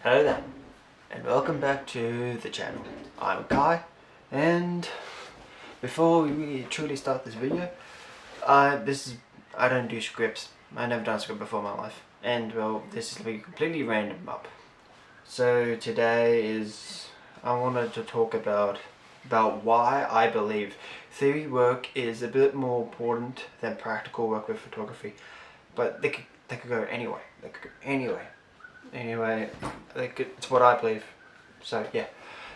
Hello there, and welcome back to the channel. I'm Kai, and before we really truly start this video, I don't do scripts. I never done a script before in my life, and well, this is a completely random up. So today I wanted to talk about why I believe theory work is a bit more important than practical work with photography, but they could go anyway. They could go anyway. Anyway, it's what I believe. So yeah,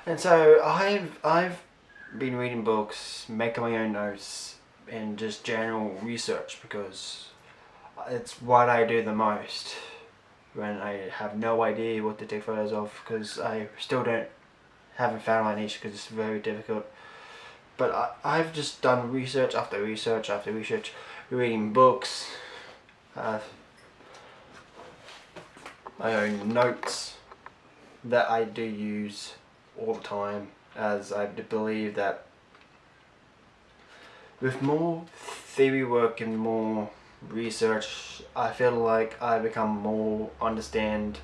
and so I've been reading books, making my own notes, and just general research because it's what I do the most when I have no idea what to take photos of, because I still haven't found my niche because it's very difficult. But I've just done research after research after research, reading books, my own notes that I do use all the time, as I believe that with more theory work and more research, I feel like I become more understand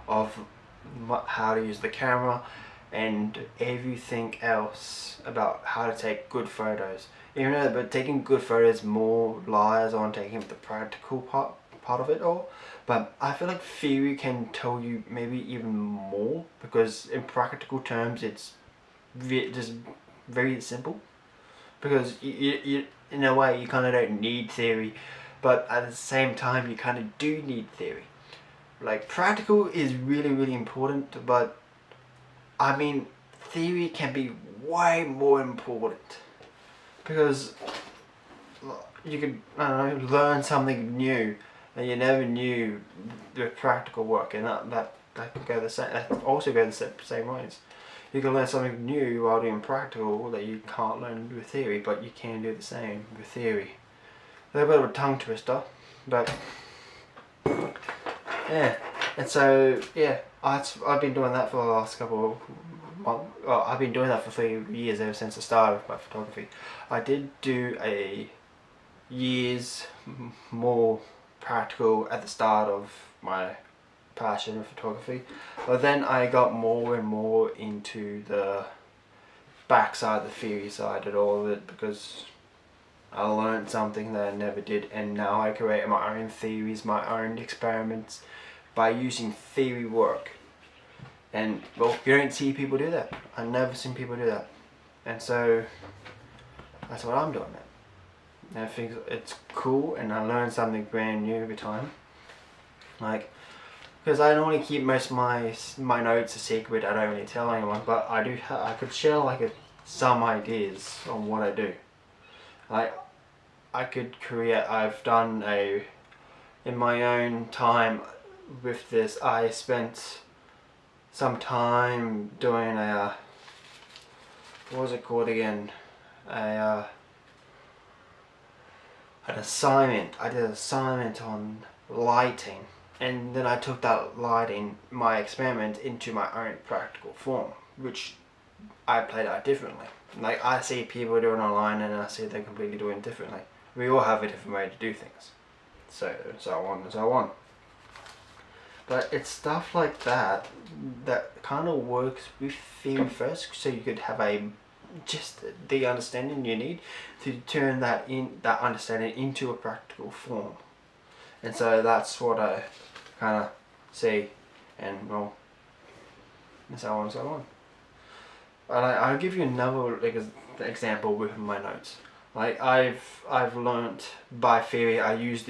of how to use the camera and everything else about how to take good photos. Even though but taking good photos more relies on taking the practical part of it all, but I feel like theory can tell you maybe even more, because in practical terms it's just very simple, because you in a way you kind of don't need theory, but at the same time you kind of do need theory. Like, practical is really important, but I mean theory can be way more important, because you could, I don't know, learn something new that you never knew with practical work, and that could go the same. That also go the same ways. You can learn something new while doing practical that you can't learn with theory, but you can do the same with theory. A little bit of a tongue twister, but yeah. And so yeah, I've been doing that for the last couple of months. Well, I've been doing that for 3 years, ever since the start of my photography. I did do a years more practical at the start of my passion of photography, but then I got more and more into the backside, the theory side of all of it, because I learned something that I never did, and now I create my own theories, my own experiments by using theory work. And well, you don't see people do that. I've never seen people do that, and so that's what I'm doing now. And I think it's cool, and I learn something brand new every time. Like, because I normally keep most of my notes a secret. I don't really tell anyone, but I could share like some ideas on what I do. Like, I could create. I've done in my own time with this. I spent some time doing what was it called again? An assignment. I did an assignment on lighting, and then I took that lighting, my experiment, into my own practical form, which I played out differently. Like, I see people doing online, and I see they're completely doing it differently. We all have a different way to do things, so on and so on. But it's stuff like that that kind of works with theory first, so you could have just the understanding you need to turn that understanding into a practical form. And so that's what I kind of see, and well, and so on and so on. And I'll give you another example with my notes. Like, I've learnt by theory. I use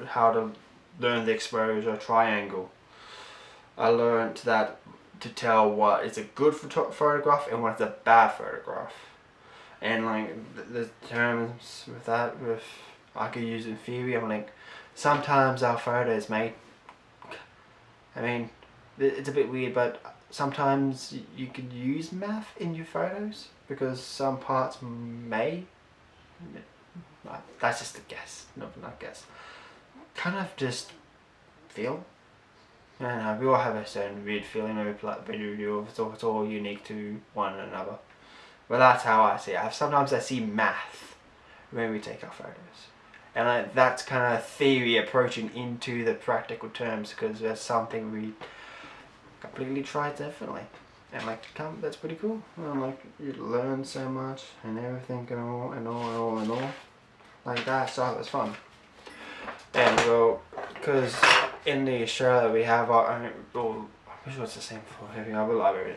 how to learn the exposure triangle. I learnt that to tell what is a good photograph and what is a bad photograph, and like the terms with that, I could use in theory. I'm like, sometimes our photos may, I mean, it's a bit weird, but sometimes you could use math in your photos, because some parts may, that's just a guess, not guess, kind of just feel. And we all have a certain weird feeling when we do. It's all unique to one another. But that's how I see it. Sometimes I see math when we take our photos, and that's kind of theory approaching into the practical terms, because there's something we completely try it definitely. And like, that's pretty cool. And like, you learn so much and everything and all like that. So it was fun. And well, because in the Australia we have our own, well, I'm sure it's the same for every other library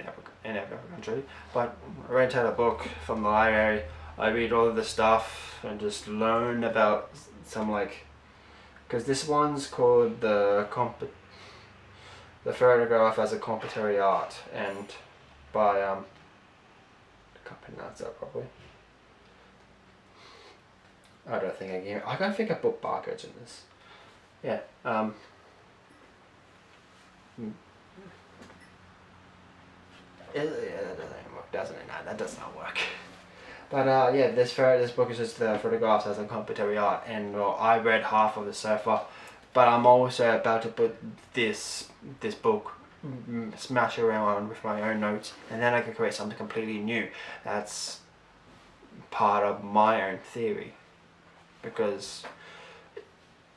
in every other country, but I rent out a book from the library, I read all of the stuff and just learn about some like, because this one's called the photograph as a complementary art, and by I can't pronounce that properly. I don't think I can't think I put barcodes in this. Yeah. That doesn't work, doesn't it? No, that does not work. But yeah, this book is just the photographs as a complementary art, and well, I read half of it so far, but I'm also about to put this book, smash around with my own notes, and then I can create something completely new. That's part of my own theory, because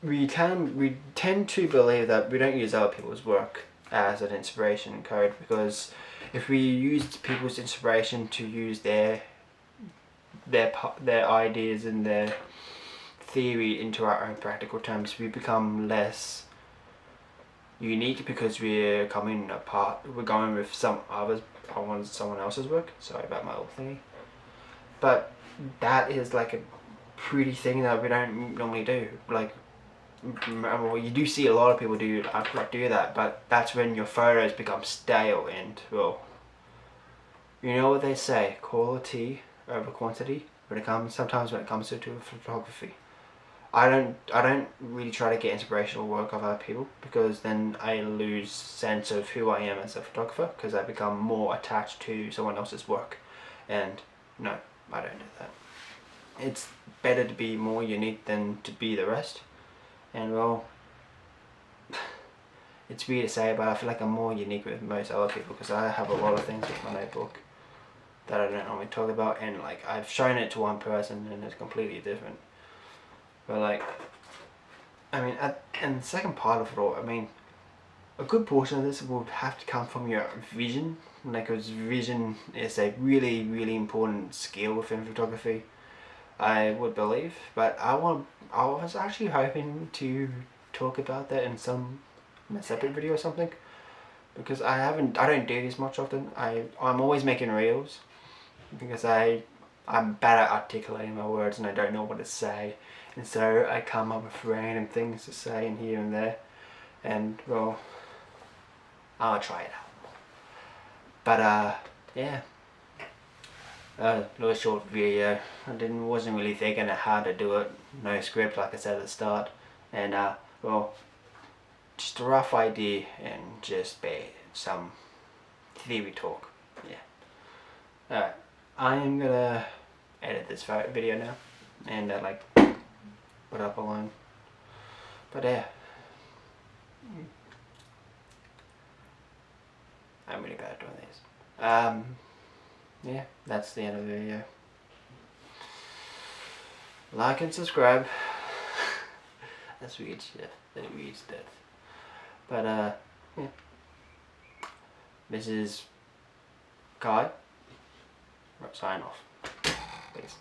we tend to believe that we don't use other people's work as an inspiration code, because if we use people's inspiration to use their ideas and their theory into our own practical terms, we become less unique, because we're going with someone else's work. Sorry about my little thingy. But that is like a pretty thing that we don't normally do. Like, well, you do see a lot of people do that, but that's when your photos become stale, and well, you know what they say, quality over quantity when it comes to photography. I don't really try to get inspirational work of other people, because then I lose sense of who I am as a photographer, because I become more attached to someone else's work, and no, I don't do that. It's better to be more unique than to be the rest. And well, it's weird to say, but I feel like I'm more unique with most other people, because I have a lot of things with my notebook that I don't normally talk about, and like, I've shown it to one person and it's completely different. But like, I mean, and the second part of it all, I mean, a good portion of this will have to come from your vision, because vision is a really, really important skill within photography, I would believe. But I was actually hoping to talk about that in a separate video or something, because I don't do this much often. I'm always making reels, because I'm bad at articulating my words and I don't know what to say, and so I come up with random things to say in here and there, and well, I'll try it out. But yeah, a little short video. I wasn't really thinking of how to do it, no script like I said at the start, and well, just a rough idea and just some theory talk. Yeah. Alright, I am gonna edit this video now and like put up alone. But yeah, I'm really bad at doing this. Yeah, that's the end of the video. Like and subscribe. That's weird shit. That weird stuff. But yeah. This is Kai. Sign off. Peace.